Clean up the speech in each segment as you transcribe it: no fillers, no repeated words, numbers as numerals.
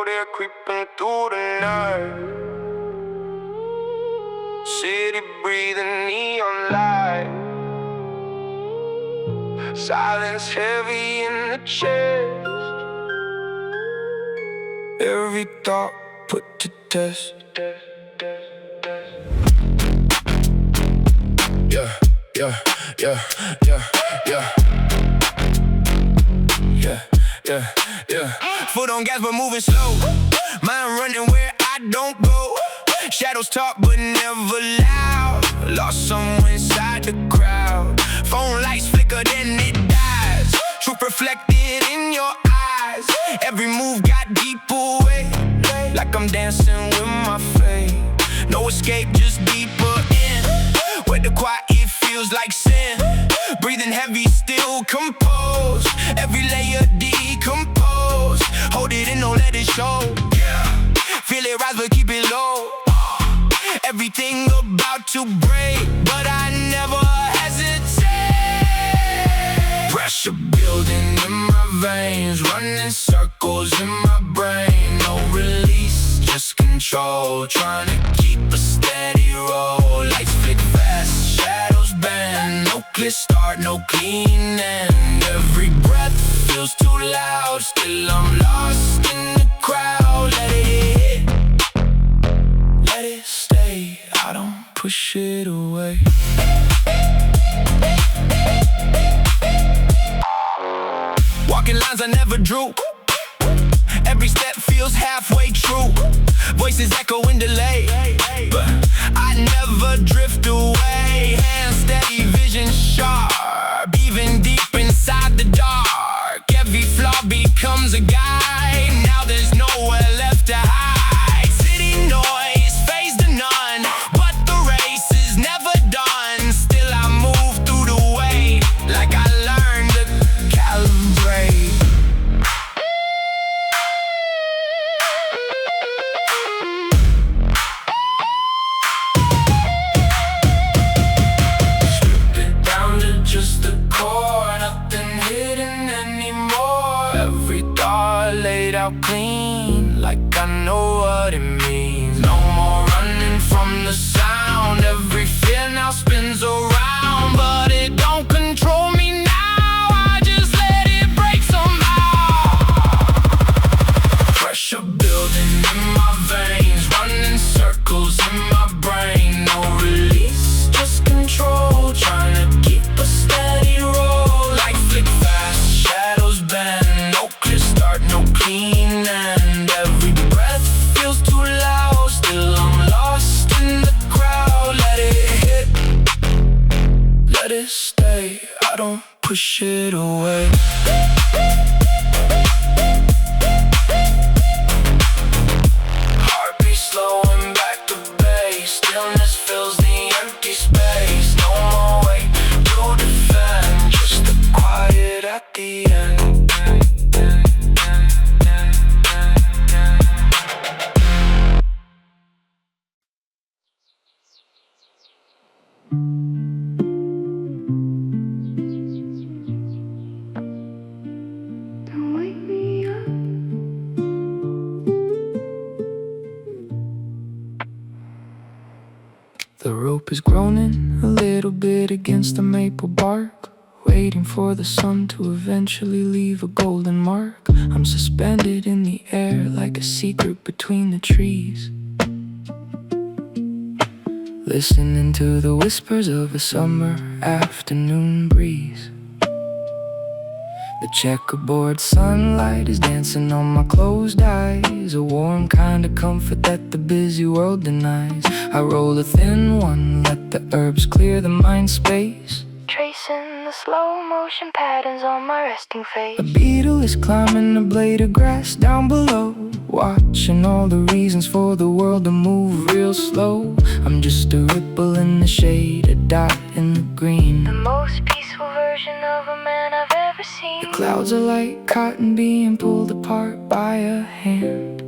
know they're creeping through the night. City breathing neon light. Silence heavy in the chest. Every thought put to test. Yeah, yeah, yeah, yeah, yeah. Yeah, yeah, yeah. Foot on gas but moving slow. Mind running where I don't go. Shadows talk but never loud. Lost somewhere inside the crowd. Phone lights flicker then it dies. Truth reflected in your eyes. Every move got deeper way. Like I'm dancing with my fate. No escape, just deeper in. Where the quiet feels like sin. Breathing heavy, still composed. Every layer decomposed. Hold it in, don't let it show. Feel it rise, but keep it low. Everything about to break, but I never hesitate. Pressure building in my veins, running circles in my brain. No release, just control. Trying to keep a steady roll. Lights flick fast, shadows bend. No clear start, no clean end. Every breath feels too loud. Still I'm lost in the crowd. Let it hit, let it stay. I don't push it away. Walking lines I never drew. Every step feels halfway true. Voices echo in delay, but I never drift away. Hands steady, vision sharp. Even deep inside the dark, every flaw becomes a guide. Now there's nowhere left to hide. City noise fades to none, but the race is never done. Still I move through the weight, like I learned to calibrate. Strip it down to just the core, nothing hidden anymore. Every thought laid out clean, like I know what it means. No more running from the sound. Every fear now spins around, but it don't control me now. I just let it break somehow. Pressure building in my veins, running circles in my brain. No release, just control. Trying to keep a steady roll. Like flick fast, shadows bend. No clear start, no clean end. Every breath feels too loud. Still I'm lost in the crowd. Let it hit, let it stay. I don't push it away. Heartbeat slowing back to base. Stillness fills the empty space. No more way to defend, just the quiet at the end. Don't wake me up. The rope is groaning a little bit against the maple bark, waiting for the sun to eventually leave a golden mark. I'm suspended in the air like a secret between the trees, listening to the whispers of a summer afternoon breeze. The checkerboard sunlight is dancing on my closed eyes, a warm kind of comfort that the busy world denies. I roll a thin one, let the herbs clear the mind space, Tracing the slow motion patterns on my resting face. a beetle is climbing a blade of grass down below, watching all the reasons for the world to move real slow. I'm just a ripple in the shade, a dot in the green. The most peaceful version of a man I've ever seen. The clouds are like cotton being pulled apart by a hand,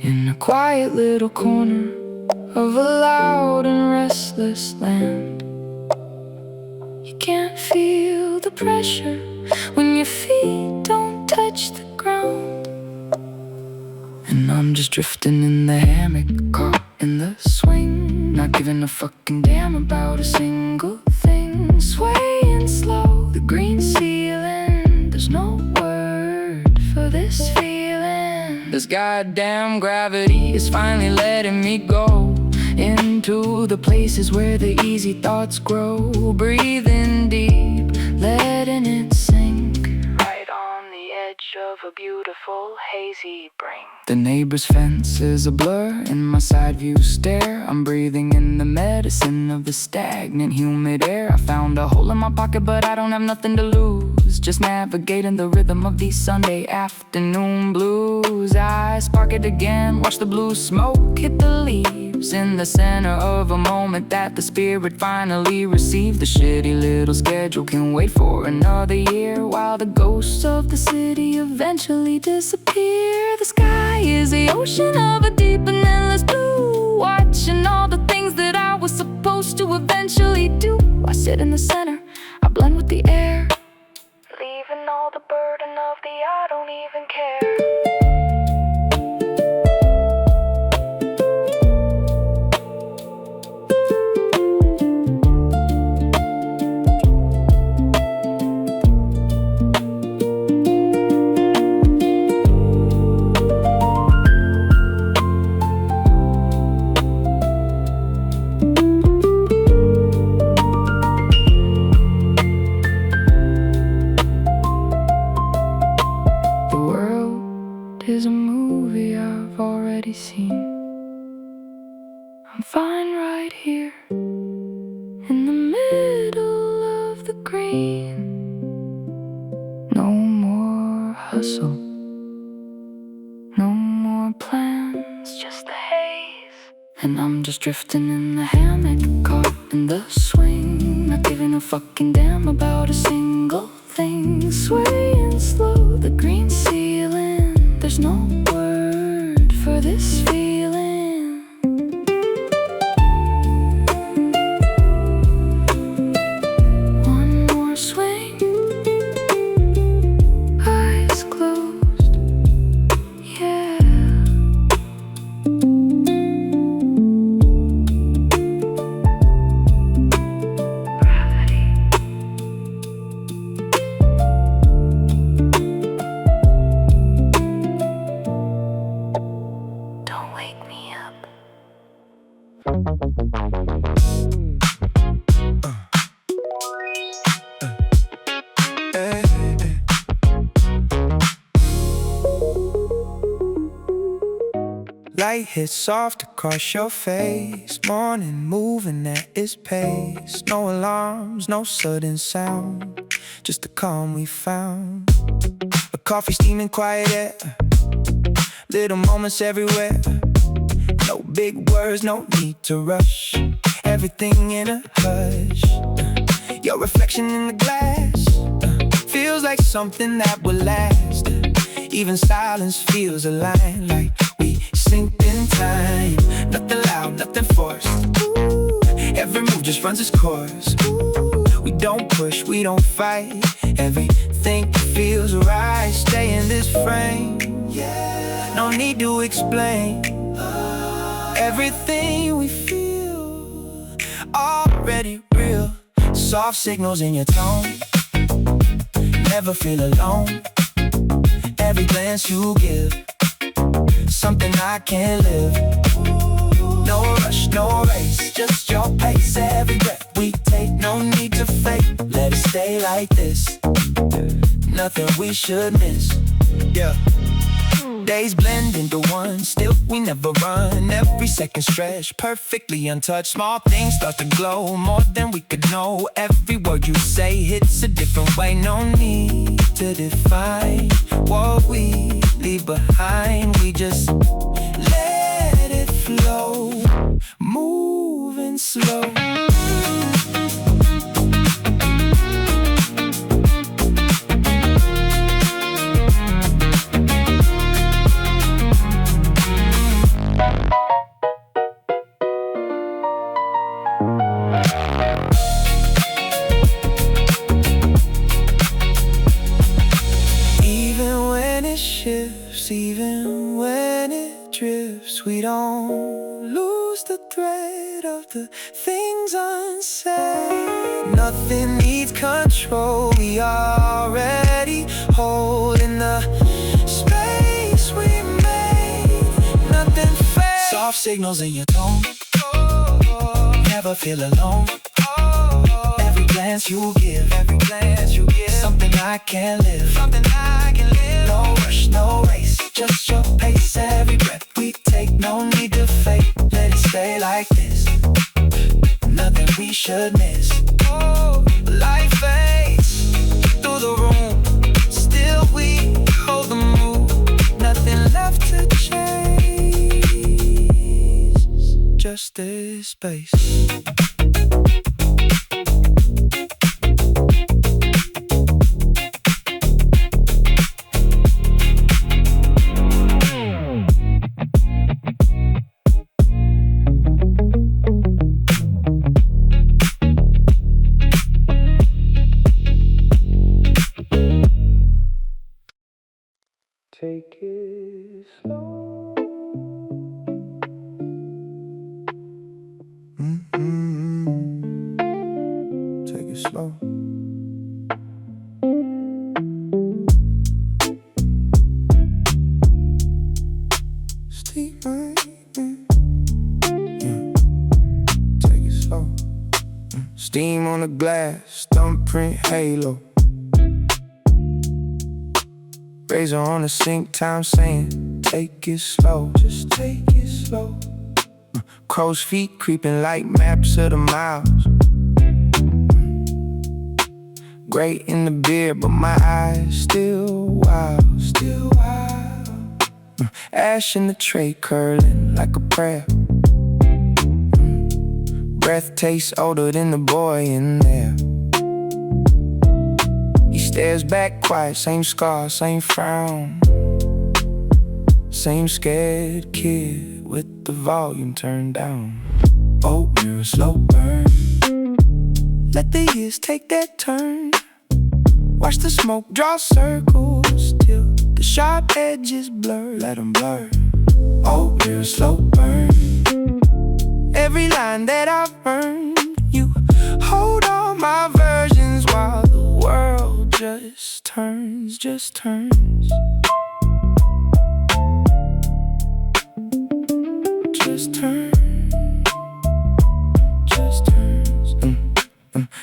in a quiet little corner of a loud and restless land. You can't feel the pressure when your feet don't touch the ground. And I'm just drifting in the hammock, caught in the swing, not giving a fucking damn about a single thing. Swaying slow, the green ceiling, there's no word for this feeling. This goddamn gravity is finally letting me go into the places where the easy thoughts grow. Breathing deep, letting it sink, right on the edge of a beautiful hazy brink. The neighbor's fence is a blur in my side view stare. I'm breathing in the medicine of the stagnant humid air. I found a hole in my pocket but I don't have nothing to lose, just navigating the rhythm of these Sunday afternoon blues. I spark it again, watch the blue smoke hit the leaves, in the center of a moment that the spirit finally received. The shitty little schedule can wait for another year, while the ghosts of the city eventually disappear. The sky is the ocean of a deep and endless blue, watching all the things that I was supposed to eventually do. I sit in the center, I blend with the air, leaving all the burden of the I don't even care. Is a movie I've already seen. I'm fine right here in the middle of the green. No more hustle, no more plans, just the haze. And I'm just drifting in the hammock, caught in the swing, not giving a fucking damn about a single thing. Swaying slow, the green ceiling, there's no word for this feeling. One more swing, eyes closed, yeah. Gravity. Don't wake me up. Light hits soft across your face, morning moving at its pace. No alarms, no sudden sound, just the calm we found. A coffee steaming quiet air, little moments everywhere. No big words, no need to rush, everything in a hush. Your reflection in the glass feels like something that will last. Even silence feels aligned, like we synced in time. Nothing loud, nothing forced. Ooh, every move just runs its course. Ooh, we don't push, we don't fight. Everything feels right. Stay in this frame, yeah. No need to explain. Everything we feel already real. Soft signals in your tone, never feel alone. Every glance you give, something I can't live. No rush, no race, just your pace. Every breath we take, no need to fake. Let it stay like this, nothing we should miss. Yeah. Days blend into one, still we never run. Every second stretch, perfectly untouched. Small things start to glow, more than we could know. Every word you say hits a different way. No need to define what we leave behind. We just let it flow, moving slow. Even when it shifts, even when it space, we don't lose the thread of the things unsaid. Nothing needs control, we already holding the space we made. Nothing fake. Soft signals in your tone, never feel alone. Every glance you give, something I can live, No rush, no race, just your pace. Every breath we take, no need to fake. Let it stay like this, nothing we should miss. Life fades through the room, still we hold the move. Nothing left to chase, just this space. Take it slow. Take it slow. Steep, Take it slow. Steam on the glass, thumbprint halo. Razor on the sink, time saying, take it slow, just take it slow. Crow's feet creeping like maps of the miles. Great in the beer, but my eyes still wild. Ash in the tray curling like a prayer. Breath tastes older than the boy in there. Stares back quiet, same scar, same frown. Same scared kid with the volume turned down. Oatmeal, slow burn. Let the years take their turn. Watch the smoke draw circles till the sharp edges blur. Let them blur. Oatmeal, slow burn. Every line that I've earned, you hold all my versions while the world just turns, just turns. Just turns, just turns.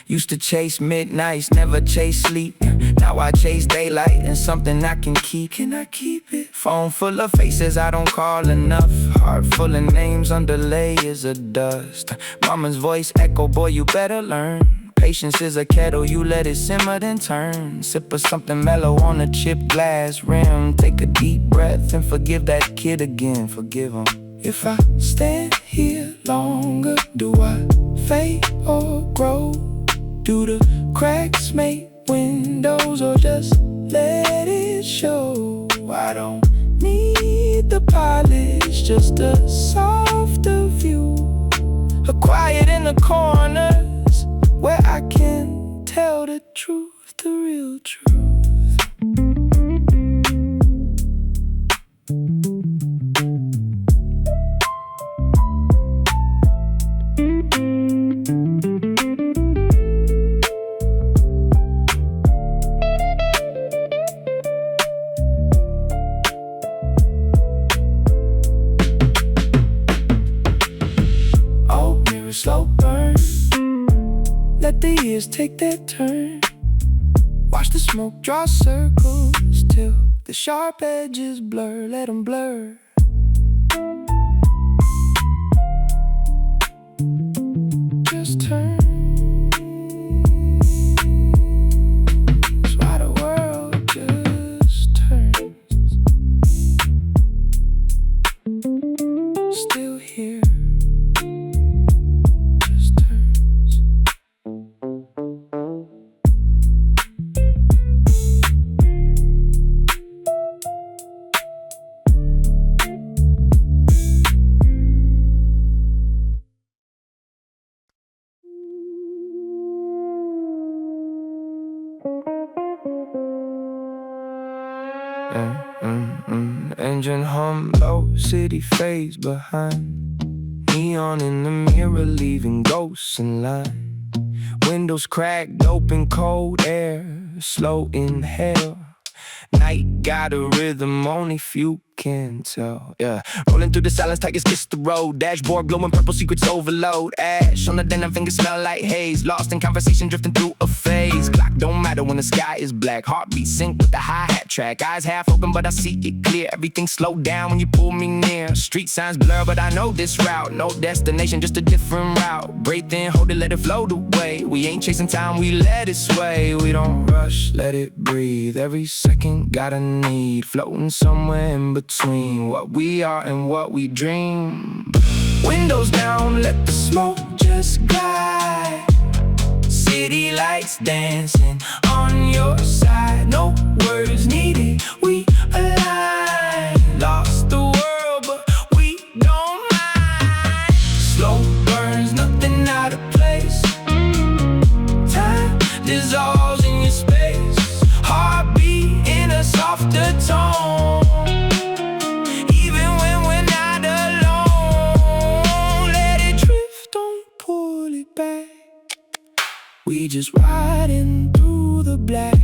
Used to chase midnights, never chase sleep. Now I chase daylight and something I can keep. Can I keep it? Phone full of faces I don't call enough. Heart full of names under layers of dust. Mama's voice echo, boy, you better learn. Patience is a kettle, you let it simmer then turn. Sip of something mellow on a chipped glass rim. Take a deep breath and forgive that kid again. Forgive him. If I stand here longer, do I fade or grow? Do the cracks make windows or just let it show? I don't need the polish, just a softer view. A quiet in the corners where I can tell the truth, the real truth. Slow burn. Let the years take their turn. Watch the smoke draw circles till the sharp edges blur. Let them blur. Just turn. That's why the world just turns. Still here. Engine hum low, city fades behind. Neon in the mirror, leaving ghosts in line. Windows cracked open, cold air, slow inhale. Night got a rhythm only few can tell. Yeah, rolling through the silence, tigers kiss the road. Dashboard glowing purple, secrets overload. Ash on the denim fingers smell like haze. Lost in conversation, drifting through a phase. Clock don't matter when the sky is black. Heartbeat sync with the hi-hat track. Eyes half open, but I see it clear. Everything slowed down when you pull me near. Street signs blur, but I know this route. No destination, just a different route. Breathe in, hold it, let it float away. We ain't chasing time, we let it sway. We don't rush, let it breathe. Every second got a need. Floating somewhere in between what we are and what we dream. Windows down, let the smoke just glide. City lights dancing on your side. No words needed, we align. Lost the world, but we don't mind. Slow burns, nothing out of place. Time dissolves in your space. Heartbeat in a softer tone. Even when we're not alone, let it drift, don't pull it back. We just riding through the black.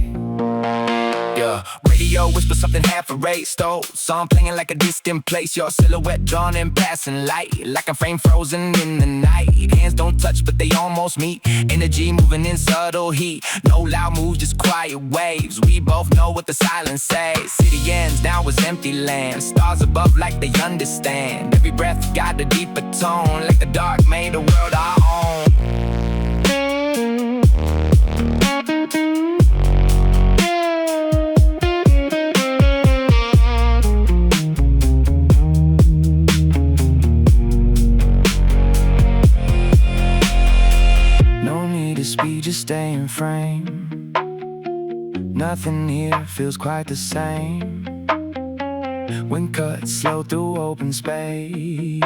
Yeah, radio whisper something half erased. Oh, song playing like a distant place. Your silhouette drawn in passing light, like a frame frozen in the night. Hands don't touch, but they almost meet. Energy moving in subtle heat. No loud moves, just quiet waves. We both know what the silence says. City ends, down was empty land. Stars above like they understand. Every breath got a deeper tone, like the dark made the world our own. Speed, just stay in frame. Nothing here feels quite the same. When cuts slow through open space,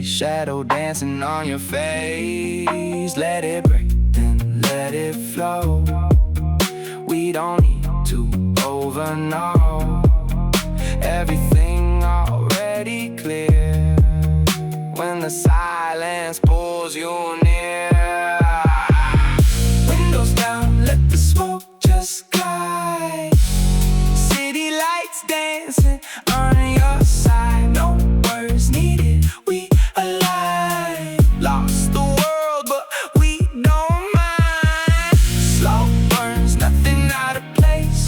shadow dancing on your face. Let it break, then let it flow. We don't need to overknow. Everything already clear. When the silence pulls you near. Let the smoke just glide. City lights dancing on your side. No words needed, we align. Lost the world, but we don't mind. Slow burns, nothing out of place.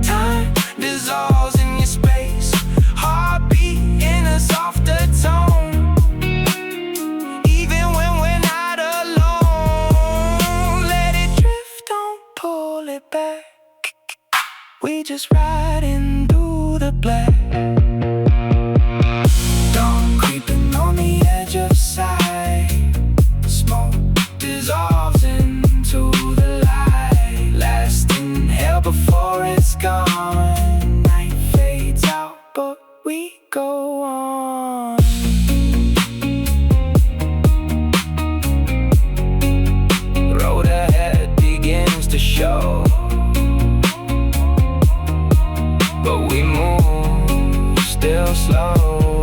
Time dissolves in your space. Heartbeat in a softer tone. Back. We just riding through the black. Dawn creeping on the edge of sight. Smoke dissolves into the light. Last inhale before it's gone. Night fades out, but we go on. Road ahead begins to show. But we move still slow.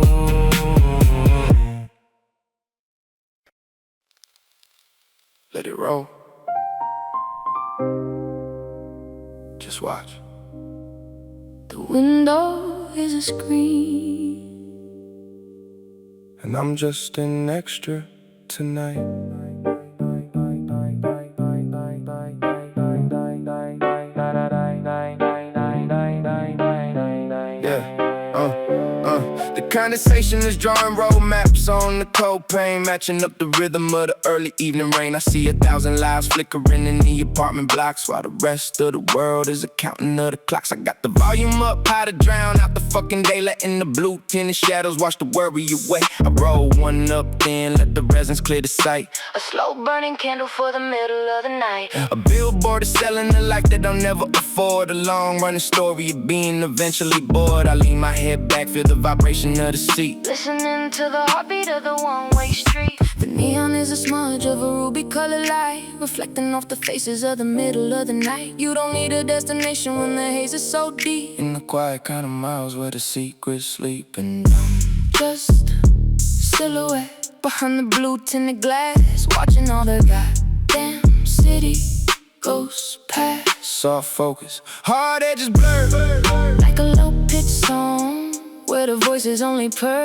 Let it roll. Just watch. The window is a screen, and I'm just an extra tonight. The condensation is drawing road maps on the cold pane, matching up the rhythm of the early evening rain. I see 1,000 lives flickering in the apartment blocks, while the rest of the world is a counting of the clocks. I got the volume up high to drown out the fucking day, letting the blue tinted shadows wash the worry away. I roll one up, then let the resins clear the sight. A slow burning candle for the middle of the night. A billboard is selling a life that I'll never afford. A long running story of being eventually bored. I lean my head back, feel the vibration of the seat. Listening to the heartbeat of the one-way street. The Neon is a smudge of a ruby colored light, reflecting off the faces of the middle of the night. You don't need a destination when the haze is so deep. In the quiet kind of miles where the secrets sleep. And I'm just silhouette behind the blue tinted glass, watching all the goddamn city goes past. Soft focus, hard edges blur, like a low-pitched song where the voices only purr.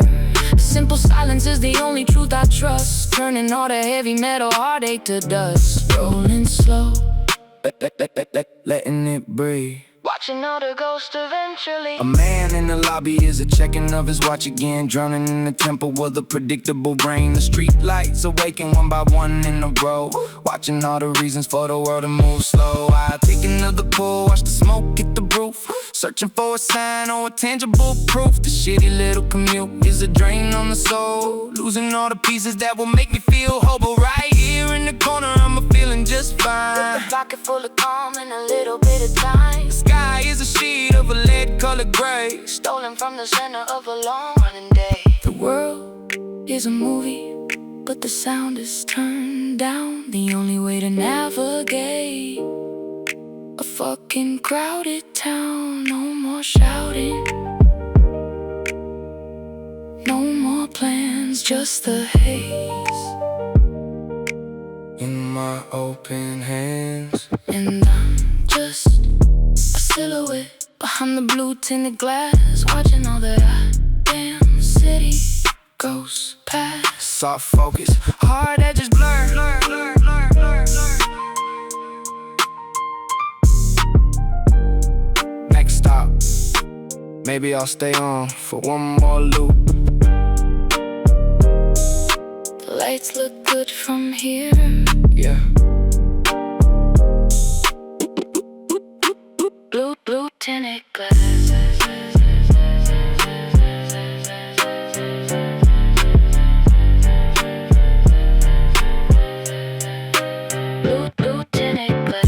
Simple silence is the only truth I trust, turning all the heavy metal heartache to dust. Rolling slow, letting it breathe, watching all the ghosts eventually. A man in the lobby is a checking of his watch again, drowning in the temple of the predictable rain. The street lights awaken one by one in a row, watching all the reasons for the world to move slow. I take another pull, watch the smoke hit the roof, searching for a sign or a tangible proof. The shitty little commute is a drain on the soul, losing all the pieces that will make me feel whole. But right here in the corner I'm feeling just fine, with a pocket full of calm and a little bit of time. The sky is a sheet of a lead-colored gray, stolen from the center of a long-running day. The world is a movie, but the sound is turned down. The only way to navigate a fucking crowded town. No more shouting, no more plans, just the haze in my open hands. And I'm just a silhouette behind the blue tinted glass, watching all the goddamn city goes past. Soft focus, hard edges blur, blur, blur, blur, blur, blur. Next stop, maybe I'll stay on for one more loop. The lights look good from here, yeah. Blue tinted glass. Blue tinted glass.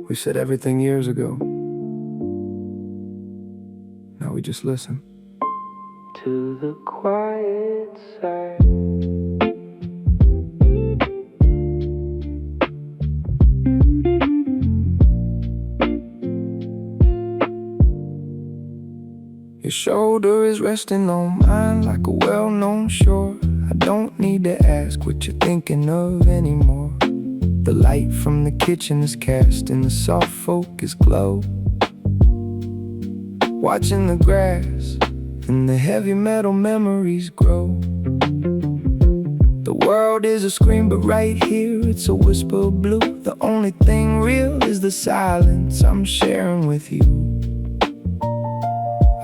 We said everything years ago. Now we just listen to the quiet side. Your shoulder is resting on mine like a well-known shore. I don't need to ask what you're thinking of anymore. The light from the kitchen is cast in the soft focus glow, watching the grass and the heavy metal memories grow. The world is a scream, but right here it's a whisper of blue. The only thing real is the silence I'm sharing with you.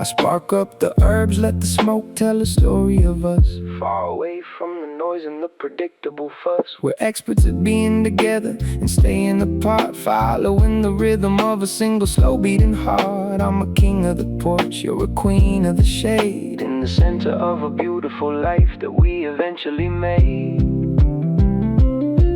I spark up the herbs, let the smoke tell a story of us, far away from the noise and the predictable fuss. We're experts at being together and staying apart, following the rhythm of a single slow beating heart. I'm a king of the porch, you're a queen of the shade, in the center of a beautiful life that we eventually made.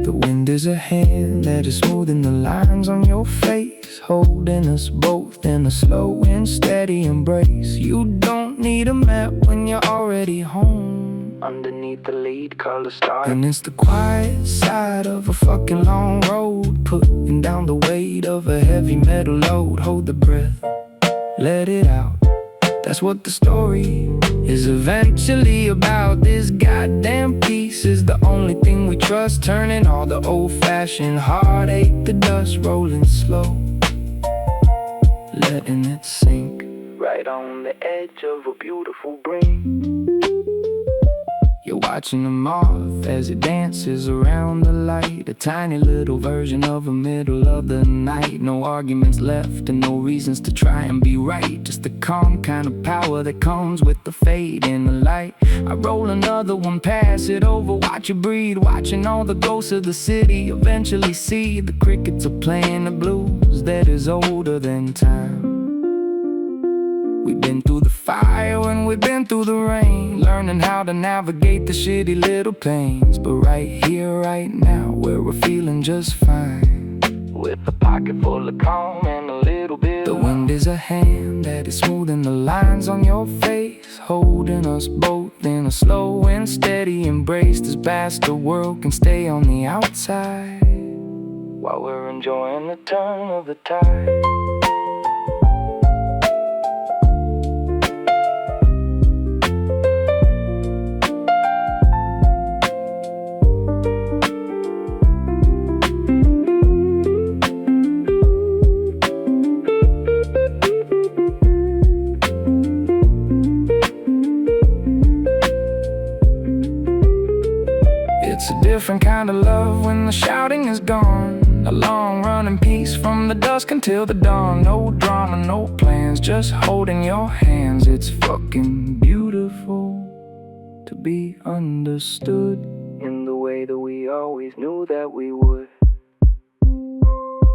The wind is a hand that is smoothing the lines on your face, holding us both in a slow and steady embrace. You don't need a map when you're already home, underneath the lead color star. And it's the quiet side of a fucking long road, putting down the weight of a heavy metal load. Hold the breath, let it out. That's what the story is eventually about. This goddamn peace is the only thing we trust, turning all the old-fashioned heartache to dust, rolling slow, letting it sink right on the edge of a beautiful brink. You're watching the moth as it dances around the light, a tiny little version of the middle of the night. No arguments left and no reasons to try and be right, just the calm kind of power that comes with the fade in the light. I roll another one, pass it over, watch it breathe, watching all the ghosts of the city eventually see the crickets are playing the blues that is older than time. We've been through the fire and we've been through the rain, learning how to navigate the shitty little pains. But right here, right now, where we're feeling just fine, with a pocket full of calm and a little bit the wind is a hand that is smoothing the lines on your face, holding us both in a slow and steady embrace. This bastard world can stay on the outside while we're enjoying the turn of the tide. It's a different kind of love when the shouting is gone, a long running peace from the dusk until the dawn. No drama, no plans, just holding your hands. It's fucking beautiful to be understood in the way that we always knew that we would.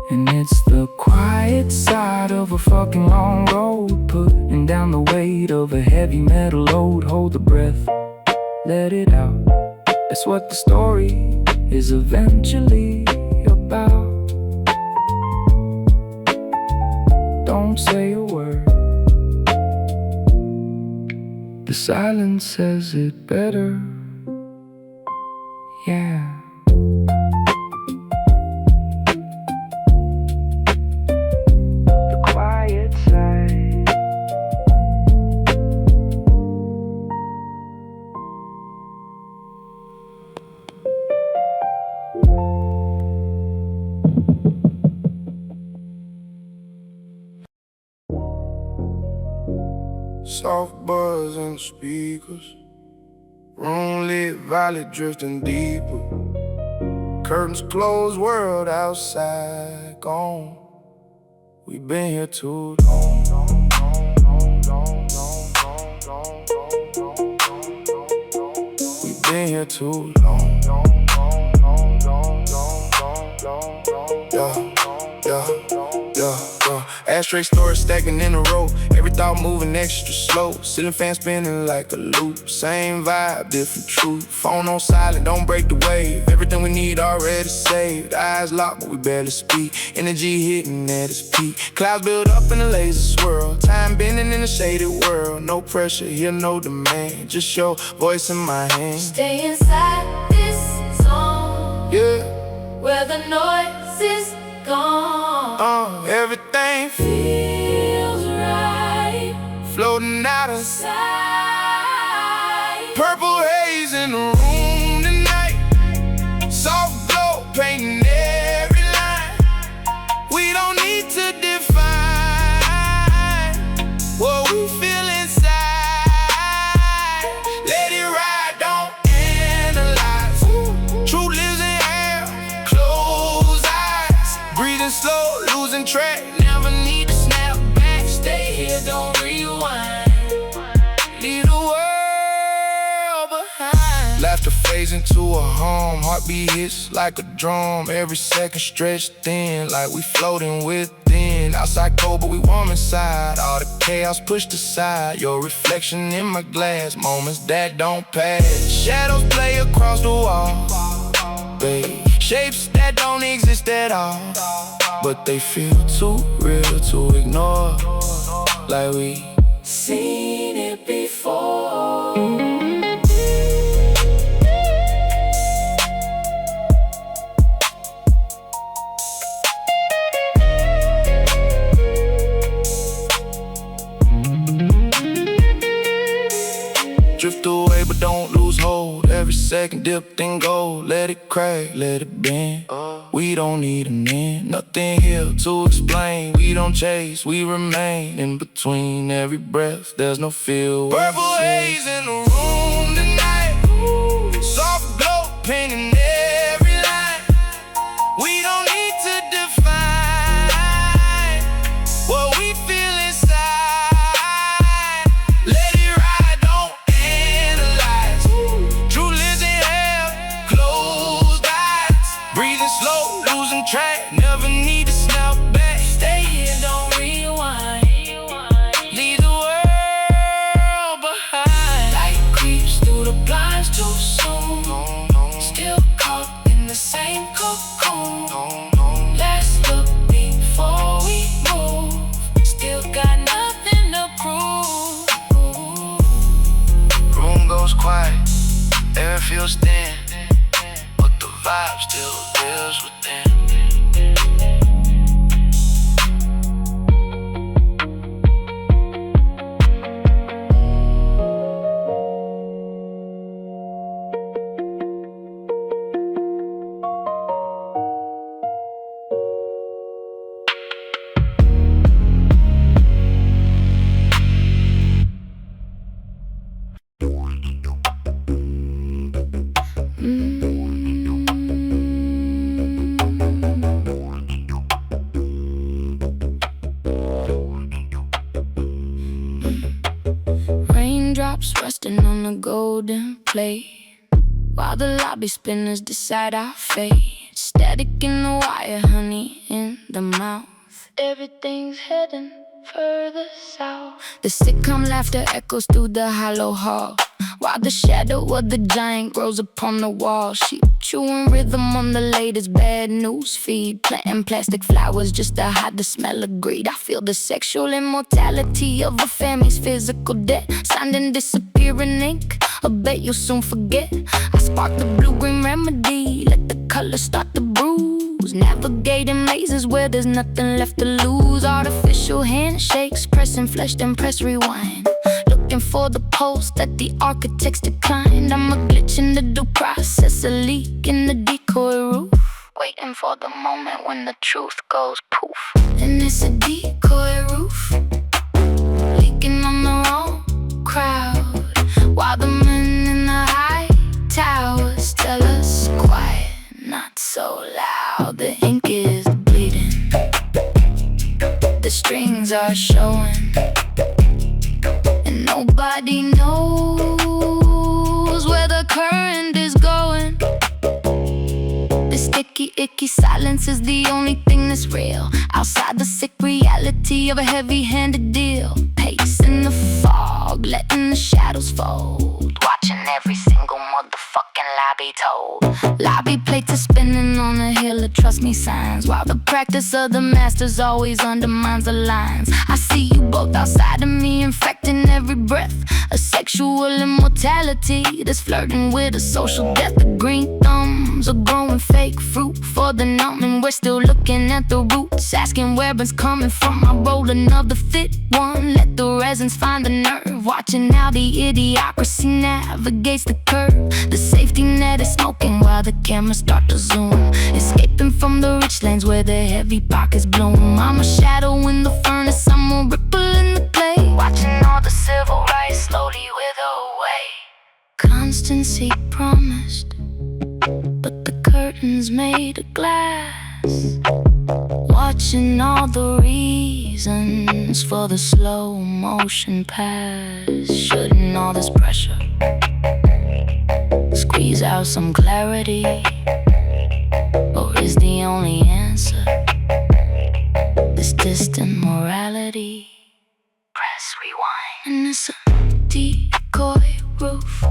And it's the quiet side of a fucking long road, putting down the weight of a heavy metal load. Hold the breath, let it out. That's what the story is eventually about. Don't say a word, the silence says it better. Yeah. The quiet side. Soft buzz in the speakers, room lit, violet drifting deeper. Curtains closed, world outside gone. We've been here too long. We've been here too long. Yeah. Ashtray storage stacking in a row. Every thought moving extra slow. Ceiling fan spinning like a loop. Same vibe, different truth. Phone on silent, don't break the wave. Everything we need already saved. Eyes locked, but we barely speak. Energy hitting at its peak. Clouds build up in a laser swirl. Time bending in a shaded world. No pressure here, no demand. Just your voice in my hand. Stay inside this zone, Yeah. where the noise is gone. Everything Feels right floating out of inside. purple haze in the room tonight. Soft glow painting every line. We don't need to define what we feel inside. Let it ride, don't analyze. Truth lives in air, close eyes. Breathing slow, losing track. Never need to snap back. Stay here, don't rewind. Leave the world behind. Laughter fades into a hum. Heartbeat hits like a drum. Every second stretched thin, like we floating within. Outside cold, but we warm inside. All the chaos pushed aside. Your reflection in my glass. Moments that don't pass. Shadows play across the wall, babe. Shapes that don't exist at all, but they feel too real to ignore. Like we Seen it before. drift away but don't lose hold. Every second dipped in gold. Let it crack, let it bend. We don't need an end, nothing here to explain. We don't chase, we remain. In between every breath, there's no feel. Purple haze in the room tonight. Soft glow painting every line. We don't need to define what we feel inside. Let it ride, don't analyze. True lives in hell, closed eyes. Breathing slow, losing track. Never need to snap back. Stay here, don't rewind. Leave the world the same cocoon. Let's look before we move. Still got nothing to prove. Room goes quiet, air feels thin, but the vibe still lives within. Raindrops resting on a golden plate, while the lobby spinners decide our fate. Static in the wire, honey in the mouth. Everything's heading further south. The sitcom laughter echoes through the hollow hall, while the shadow of the giant grows upon the wall. She chewing rhythm on the latest bad news feed, planting plastic flowers just to hide the smell of greed. I feel the sexual immortality of a family's physical debt, signed in disappearing ink. I bet you'll soon forget. I spark the blue-green remedy, let the colors start to bruise. Navigating mazes where there's nothing left to lose. Artificial handshakes, pressing flesh, then press rewind. Looking for the pulse that the architects declined. I'm a glitch in the due process, a leak in the decoy roof, waiting for the moment when the truth goes poof. And it's a decoy roof, leaking on the wrong crowd, while the men in the high towers tell us quiet, not so loud. The ink is bleeding, the strings are showing, and nobody knows where the current is going. The sticky, icky silence is the only thing that's real, outside the sick reality of a heavy-handed deal. Pace in the fog, letting the shadows fold, watching every single motherfucking lobby told. Lobby plates are spinning on a hill of trust me signs, while the practice of the masters always undermines the lines. I see you both outside of me, infecting every breath, a sexual immortality that's flirting with a social death. The green thumbs are growing fake fruit for the numb, and we're still looking at the roots, asking where it's coming from. I roll another fit one, let the resins find the nerve, watching how the idiocracy navigates the curve. The safety net is smoking while the cameras start to zoom, escaping from the rich lanes where the heavy pockets bloom. I'm a shadow in the furnace, I'm a ripple in the clay, watching all the civil rights slowly wither away. Constancy promised, but the curtains made of glass, watching all the reasons for the slow motion pass. Shouldn't all this pressure squeeze out some clarity, or is the only answer this distant morality? Press rewind, and it's a decoy roof,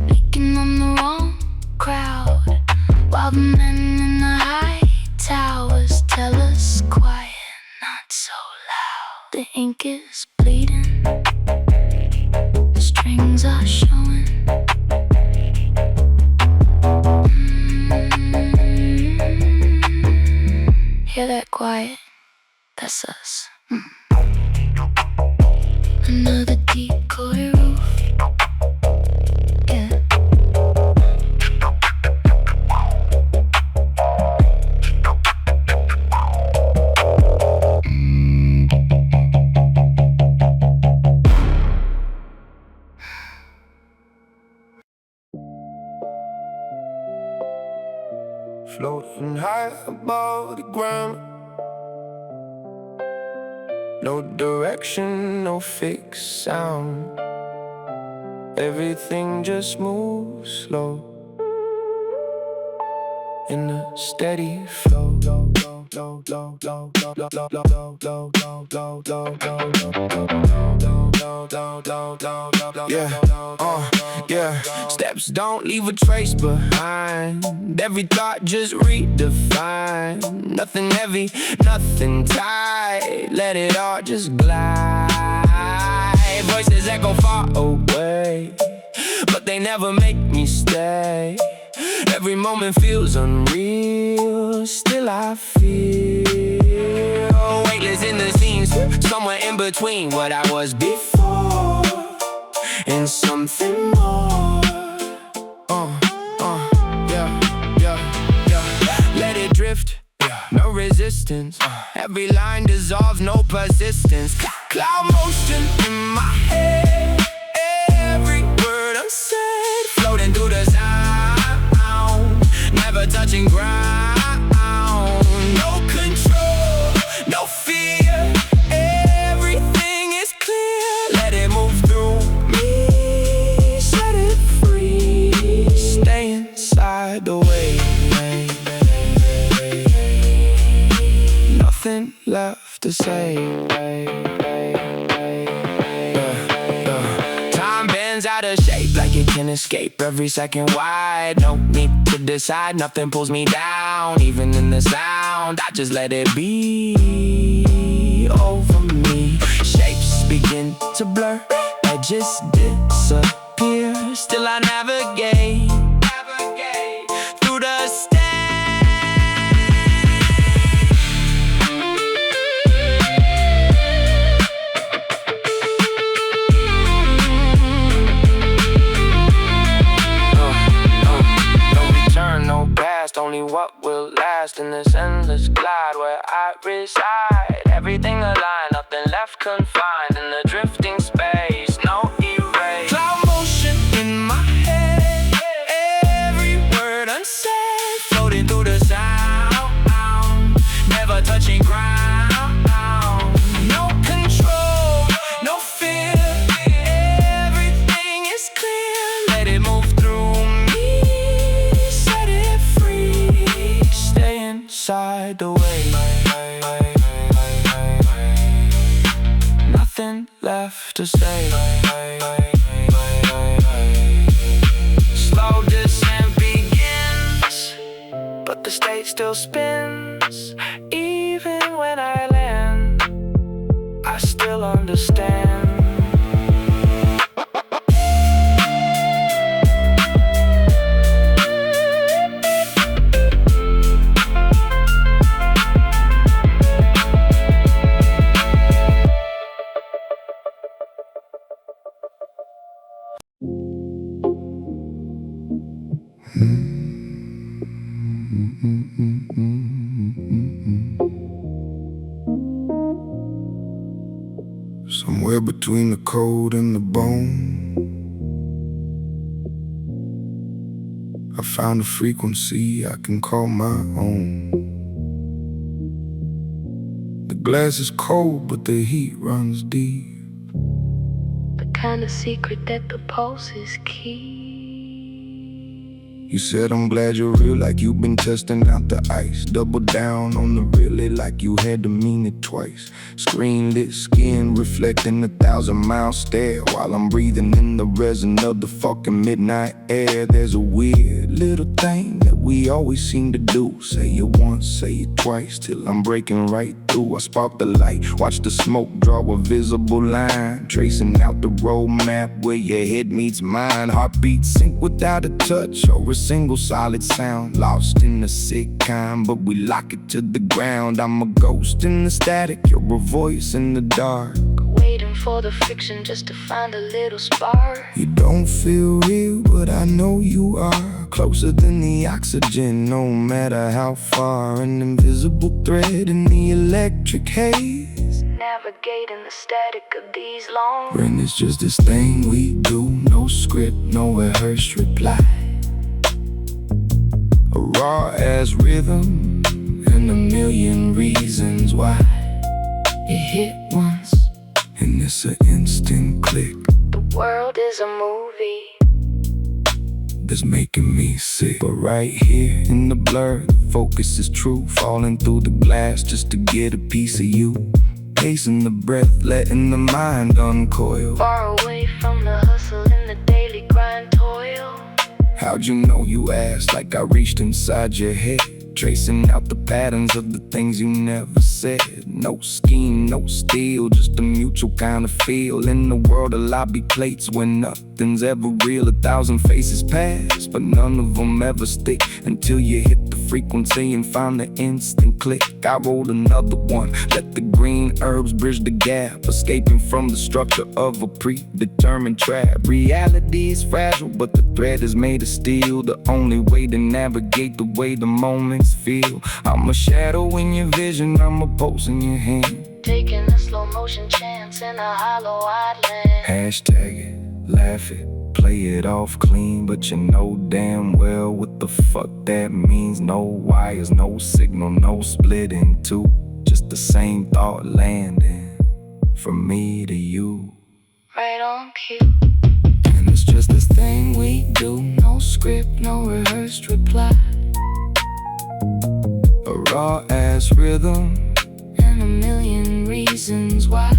leaking on the wrong crowd, while the men in the high towers tell us quiet, not so loud. The ink is bleeding, the strings are showing. Hear that quiet? That's us. Another decoy roof. Yeah. Floating high above the ground, no direction, no fixed sound. Everything just moves slow in a steady flow. Yeah. Steps don't leave a trace behind. Every thought just redefined. Nothing heavy, nothing tight. Let it all just glide. Voices echo far away, but they never make me stay. Every moment feels unreal. Still I feel weightless in the scenes, somewhere in between what I was before and something more. Let it drift, no resistance. Every line dissolves, no persistence. Cloud motion in my head. Every word unsaid, floating through the sound, never touching ground. No control, no fear. Everything is clear. Let it move through me. Set it free. Stay inside the wave. Nothing left to say. Time bends out of shape like it can escape. Every second wide, no need to decide. Nothing pulls me down, even in the sound. I just let it be over me. Shapes begin to blur, edges disappear. Still I navigate through the stand. Only what will last in this endless glide where I reside. Everything aligned, nothing left confined in the drifting space, no erase. Cloud motion in my head, every word unsaid, floating through the sound, never touching ground. No control, no fear, everything is clear. Let it move through me, set it free. Stay inside the wave. Nothing left to say. Slow descent begins, but the stage still spins. Even when I land, I still understand. Somewhere between the cold and the bone, I found a frequency I can call my own. The glass is cold, but the heat runs deep. The kind of secret that the pulses keep. You said I'm glad you're real, like you've been testing out the ice. Double down on the really, like you had to mean it twice. Screen lit skin reflecting 1,000-mile stare, while I'm breathing in the resin of the fucking midnight air. There's a weird little thing that we always seem to do. Say it once, say it twice, till I'm breaking right through. I spark the light, watch the smoke draw a visible line, tracing out the road map where your head meets mine. Heartbeats sync without a touch or a single solid sound. Lost in the sick kind, but we lock it to the ground. I'm a ghost in the static, you're a voice in the dark, Waiting for the friction just to find a little spark. You don't feel real, but I know you are. Closer than the oxygen, no matter how far. An invisible thread in the electric haze, Navigating the static of these long. and it's just this thing we do. No script, no rehearsed reply. A raw-ass rhythm and a million reasons why. It hit once, And it's an instant click. The world is a movie. that's making me sick. But right here in the blur, focus is true. Falling through the glass just to get a piece of you. Pacing the breath, letting the mind uncoil. Far away from the hustle and the daily grind toil. How'd you know, you asked, like I reached inside your head, tracing out the patterns of the things you never said. No scheme, no steal, just a mutual kind of feel. In the world of lobby plates where nothing's ever real. 1,000 faces pass, but none of them ever stick until you hit the frequency and find the instant click. I rolled another one, let the green herbs bridge the gap, escaping from the structure of a predetermined trap. Reality is fragile, but the thread is made of steel. The only way to navigate the way the moments feel. I'm a shadow in your vision, I'm a pulse in your hand. Taking a slow motion chance in a hollow-eyed land. Hashtag it, laugh it, play it off clean, but you know damn well what the fuck that means. No wires, no signal, no split in two, just the same thought landing from me to you. Right on cue. And it's just this thing we do. No script, no rehearsed reply. A raw ass rhythm And a million reasons why.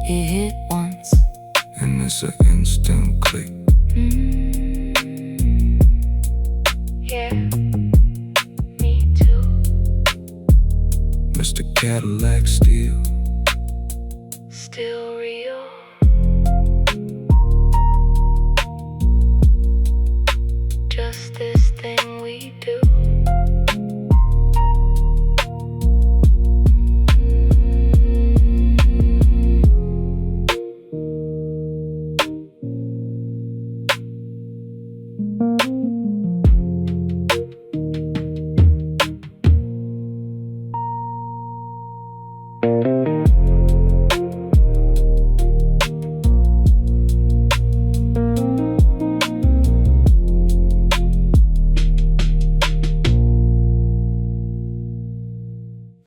It hit once, and it's an instant click. Yeah, me too. Mr. Cadillac still Still real. Just this thing we do.